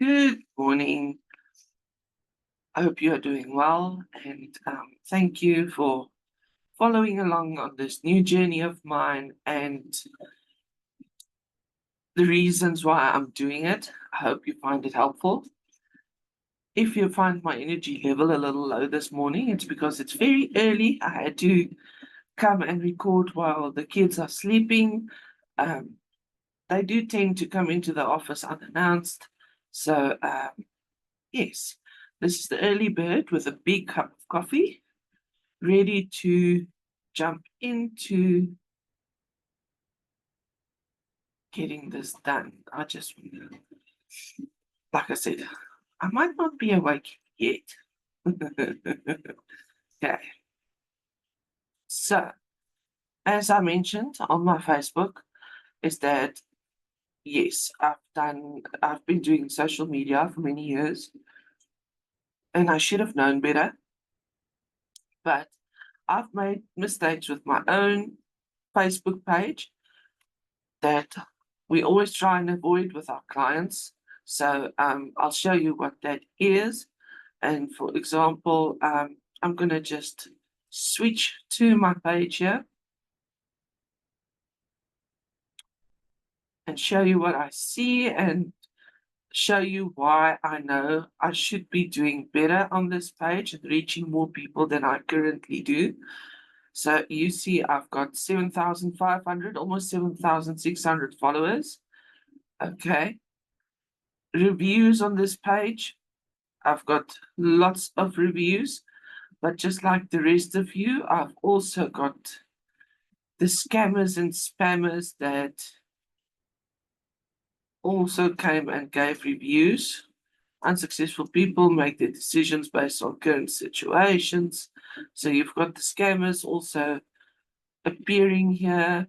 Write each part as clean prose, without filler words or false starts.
Good morning. I hope you are doing well, and thank you for following along on this new journey of mine and the reasons why I'm doing it. I hope you find it helpful. If you find my energy level a little low this morning, it's because it's very early. I had to come and record while the kids are sleeping. Um, they do tend to come into the office unannounced. So, yes, this is the early bird with a big cup of coffee, ready to jump into getting this done. Like I said, I might not be awake yet. Okay. So, as I mentioned on my Facebook, is that yes, I've been doing social media for many years, and I should have known better, but I've made mistakes with my own Facebook page that we always try and avoid with our clients. So I'll show you what that is. And for example, I'm going to just switch to my page here and show you what I see and show you why I know I should be doing better on this page and reaching more people than I currently do. So you see I've got 7,500, almost 7,600 followers. Okay. Reviews on this page. I've got lots of reviews, but just like the rest of you, I've also got the scammers and spammers that also came and gave reviews. Unsuccessful people make their decisions based on current situations. So you've got the scammers also appearing here,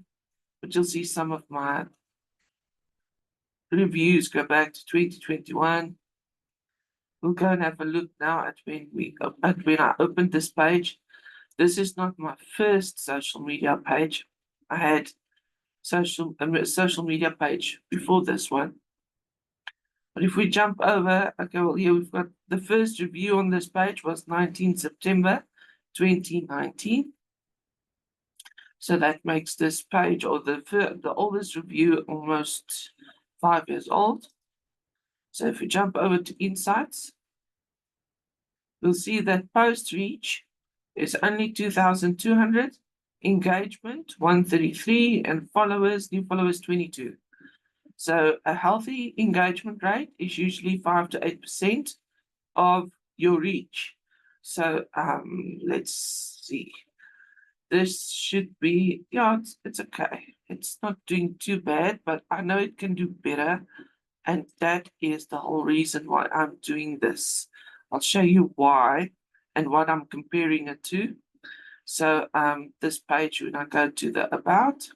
but you'll see some of my reviews go back to 2021. We'll go and have a look now at when I opened this page. This is not my first social media page. I had a social media page before this one. But if we jump over, okay, well, here we've got the first review on this page was 19 September 2019. So that makes this page, or the oldest review, almost 5 years old. So if we jump over to insights, we'll see that post reach is only 2,200, engagement 133, and new followers 22. So a healthy engagement rate is usually 5 to 8% of your reach. So let's see. This should be, yeah, it's okay. It's not doing too bad, but I know it can do better. And that is the whole reason why I'm doing this. I'll show you why and what I'm comparing it to. So this page, when I go to the about,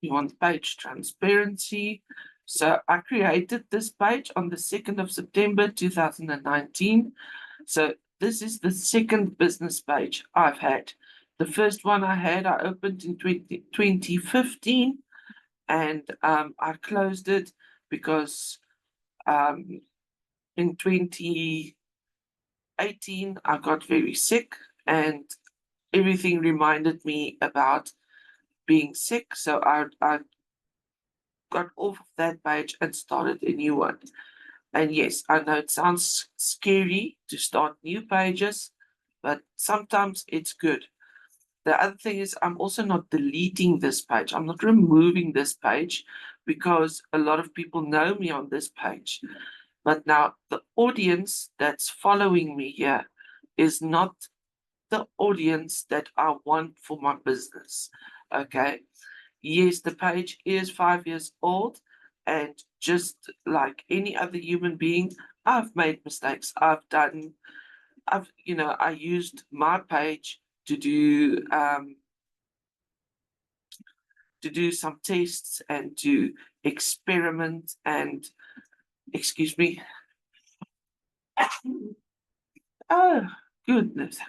you want page transparency. So I created this page on the 2nd of September 2019. So this is the second business page I've had. The first one I opened in 2015, and I closed it because in 2018 I got very sick, and everything reminded me about being sick. So I got off of that page and started a new one. And yes, I know it sounds scary to start new pages, but sometimes it's good. The other thing is, I'm also not deleting this page. I'm not removing this page because a lot of people know me on this page. But now the audience that's following me here is not the audience that I want for my business. Okay. Yes, the page is 5 years old, and just like any other human being, I've made mistakes. I used my page to do some tests and to experiment and, excuse me. Oh, goodness.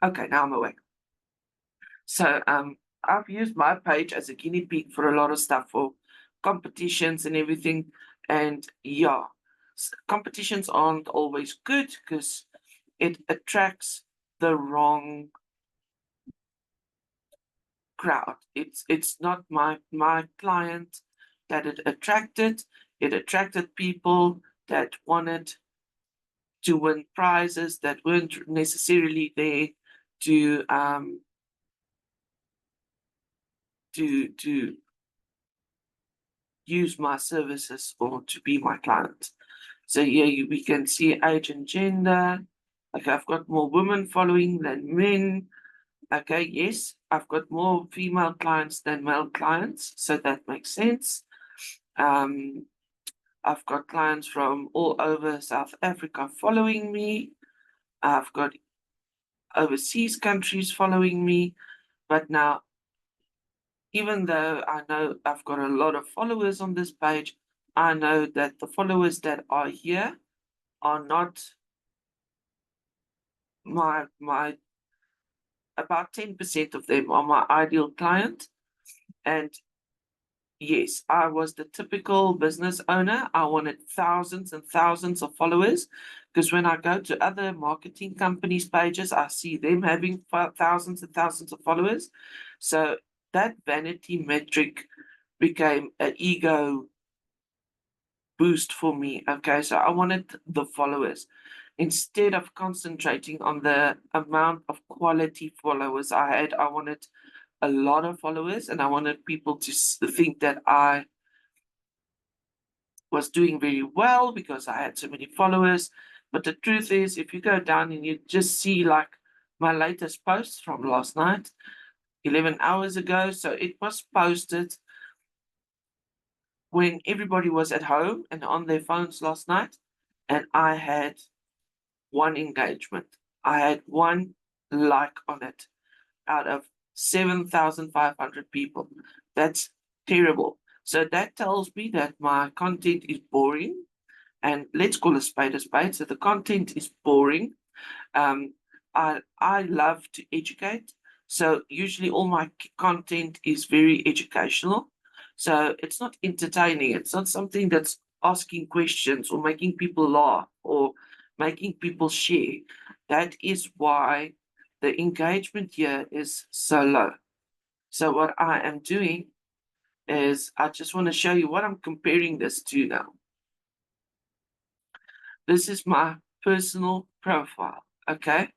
Okay, now I'm awake. So I've used my page as a guinea pig for a lot of stuff, for competitions and everything. And yeah, competitions aren't always good because it attracts the wrong crowd. It's not my client that it attracted. It attracted people that wanted to win prizes that weren't necessarily there to to use my services or to be my client. So here we can see age and gender. Like I've got more women following than men. Okay, yes, I've got more female clients than male clients, so that makes sense. Um, I've got clients from all over South Africa following me. I've got overseas countries following me. But now, even though I know I've got a lot of followers on this page, I know that the followers that are here are not my about 10% of them are my ideal client. And yes, I was the typical business owner. I wanted thousands and thousands of followers because when I go to other marketing companies' pages, I see them having thousands and thousands of followers. So that vanity metric became an ego boost for me. Okay, so I wanted the followers. Instead of concentrating on the amount of quality followers I had, I wanted a lot of followers and I wanted people to think that I was doing very well because I had so many followers. But the truth is, if you go down and you just see like my latest post from last night, 11 hours ago, so it was posted when everybody was at home and on their phones last night, and I had one engagement. I had one like on it out of 7,500 people. That's terrible. So that tells me that my content is boring, and let's call a spade a spade. So the content is boring. Um, I love to educate, so usually all my content is very educational. So it's not entertaining. It's not something that's asking questions or making people laugh or making people share. That is why the engagement here is so low. So what I am doing is I just want to show you what I'm comparing this to now. This is my personal profile, okay?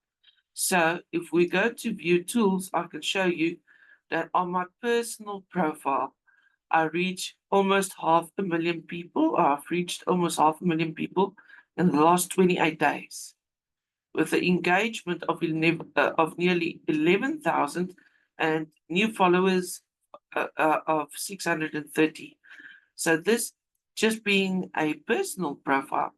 So if we go to view tools, I can show you that on my personal profile, I reach almost 500,000 people, or I've reached almost 500,000 people in the last 28 days with the engagement of nearly 11,000 and new followers of 630. So this just being a personal profile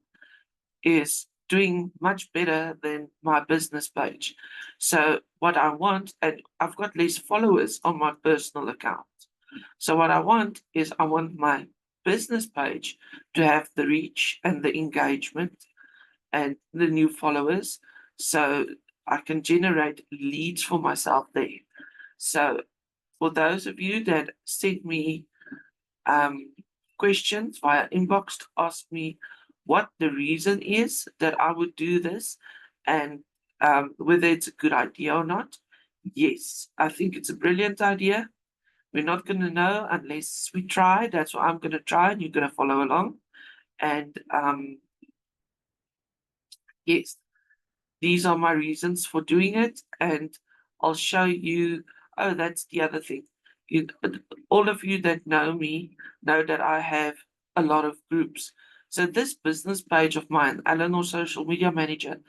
is doing much better than my business page. So what I want, and I've got less followers on my personal account. So what I want is I want my business page to have the reach and the engagement and the new followers so I can generate leads for myself there. So for those of you that sent me um, questions via inbox to ask me what the reason is that I would do this and whether it's a good idea or not. Yes, I think it's a brilliant idea. We're not going to know unless we try. That's what I'm going to try, and you're going to follow along. And yes, these are my reasons for doing it, and I'll show you. Oh, that's the other thing. You, all of you that know me know that I have a lot of groups. So this business page of mine, Eleanor Social Media Manager,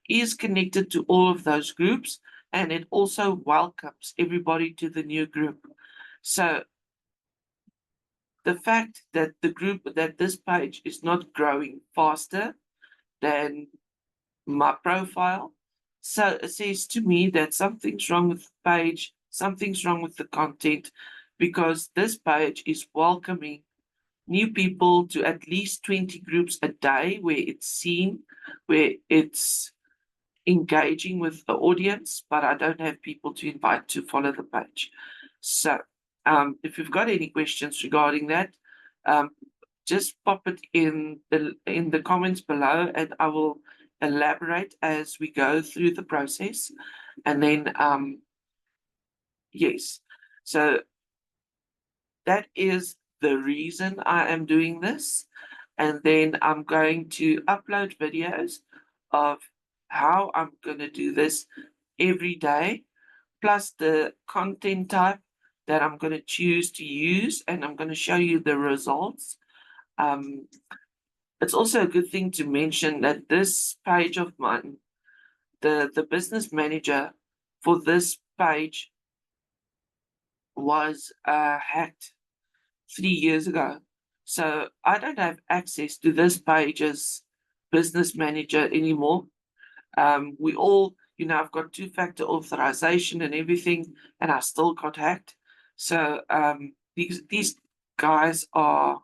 is connected to all of those groups, and it also welcomes everybody to the new group. So the fact that this page is not growing faster than my profile. So it says to me that something's wrong with the page, something's wrong with the content, because this page is welcoming new people to at least 20 groups a day where it's seen, where it's engaging with the audience, but I don't have people to invite to follow the page. So if you've got any questions regarding that, um, just pop it in the comments below, and I will elaborate as we go through the process. And then yes, so that is the reason I am doing this. And then I'm going to upload videos of how I'm going to do this every day, plus the content type that I'm going to choose to use, and I'm going to show you the results. It's also a good thing to mention that this page of mine, the business manager for this page was hacked 3 years ago. So I don't have access to this page's business manager anymore. We all, I've got two-factor authorization and everything, and I still got hacked. So these guys are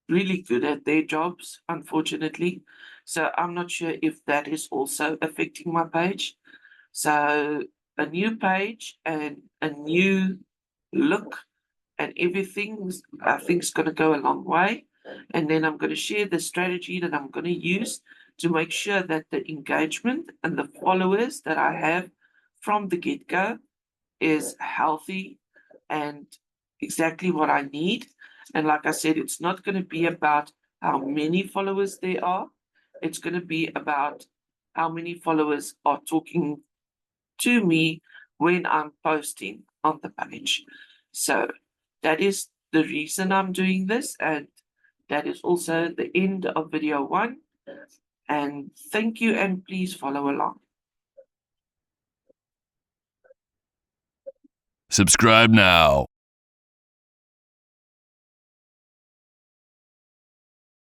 really good at their jobs, unfortunately. So I'm not sure if that is also affecting my page. So a new page and a new look and everything, I think, is going to go a long way. And then I'm going to share the strategy that I'm going to use to make sure that the engagement and the followers that I have from the get-go is healthy and exactly what I need. And like I said, it's not going to be about how many followers there are. It's going to be about how many followers are talking to me when I'm posting on the page. So that is the reason I'm doing this, and that is also the end of video 1. And thank you, and please follow along. Subscribe now.